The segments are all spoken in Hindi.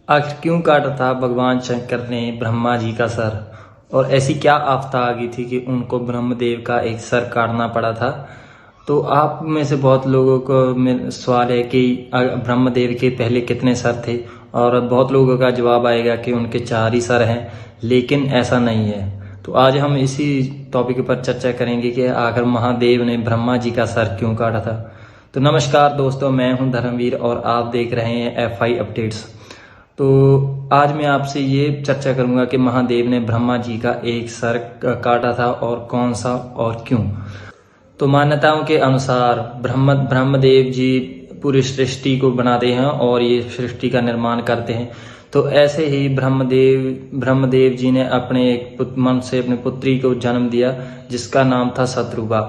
आखिर क्यों काटा था भगवान शंकर ने ब्रह्मा जी का सर, और ऐसी क्या आफत आ गई थी कि उनको ब्रह्मदेव का एक सर काटना पड़ा था। तो आप में से बहुत लोगों को सवाल है कि ब्रह्मदेव के पहले कितने सर थे, और बहुत लोगों का जवाब आएगा कि उनके 4 ही सर हैं, लेकिन ऐसा नहीं है। तो आज हम इसी टॉपिक पर चर्चा करेंगे कि आखिर महादेव ने ब्रह्मा जी का सर क्यों काटा था। तो नमस्कार दोस्तों, मैं हूं धर्मवीर और आप देख रहे हैं FI अपडेट्स। तो आज मैं आपसे ये चर्चा करूंगा कि महादेव ने ब्रह्मा जी का एक सर काटा था और कौन सा और क्यों। तो मान्यताओं के अनुसार ब्रह्मदेव जी पूरी सृष्टि को बनाते हैं और ये सृष्टि का निर्माण करते हैं। तो ऐसे ही ब्रह्मदेव जी ने अपने एक मन से अपनी पुत्री को जन्म दिया जिसका नाम था शत्रुपा,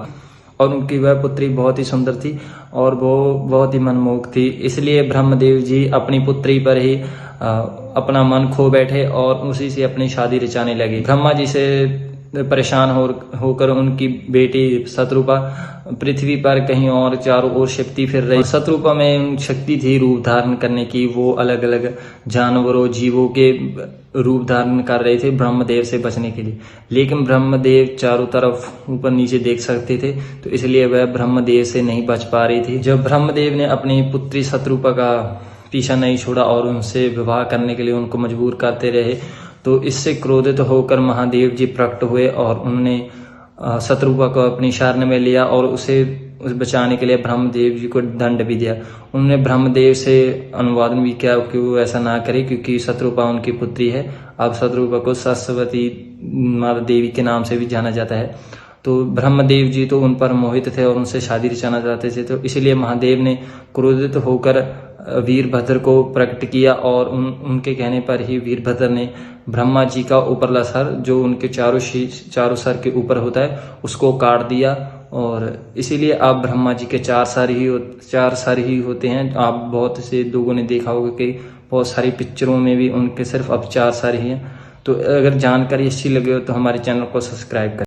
और उनकी वह पुत्री बहुत ही सुंदर थी और वो बहुत ही मनमोहक थी। इसलिए ब्रह्मदेव जी अपनी पुत्री पर ही अपना मन खो बैठे और उसी से अपनी शादी रचाने लगे। ब्रह्मा जी से परेशान होकर उनकी बेटी शत्रुपा पृथ्वी पर कहीं और चारों ओर शक्ति फिर रही। शत्रुपा में शक्ति थी रूप धारण करने की, वो अलग अलग जानवरों जीवों के रूप धारण कर रहे थे ब्रह्मदेव से बचने के लिए, लेकिन ब्रह्मदेव चारों तरफ ऊपर नीचे देख सकते थे, तो इसलिए वह ब्रह्मदेव से नहीं बच पा रही थी। जब ब्रह्मदेव ने अपनी पुत्री शत्रुपा का पीछा नहीं छोड़ा और उनसे विवाह करने के लिए उनको मजबूर करते रहे, तो इससे क्रोधित होकर महादेव जी प्रकट हुए और उन्होंने शत्रुपा को अपनी शरण में लिया और उसे बचाने के लिए ब्रह्मदेव जी को दंड भी दिया। उन्होंने ब्रह्मदेव से अनुवादन भी किया कि वो ऐसा ना करे, क्योंकि शत्रुपा उनकी पुत्री है। अब शत्रुपा को सरस्वती माता देवी के नाम से भी जाना जाता है। तो ब्रह्मदेव जी तो उन पर मोहित थे और उनसे शादी रचाना चाहते थे, तो इसलिए महादेव ने क्रोधित होकर वीरभद्र को प्रकट किया और उनके कहने पर ही वीरभद्र ने ब्रह्मा जी का ऊपरला सर, जो उनके चारों सर के ऊपर होता है, उसको काट दिया। और इसीलिए अब ब्रह्मा जी के 4 सर ही होते हैं। आप बहुत से लोगों ने देखा होगा कि बहुत सारी पिक्चरों में भी उनके सिर्फ अब 4 सर ही हैं। तो अगर जानकारी अच्छी लगे हो तो हमारे चैनल को सब्सक्राइब करें।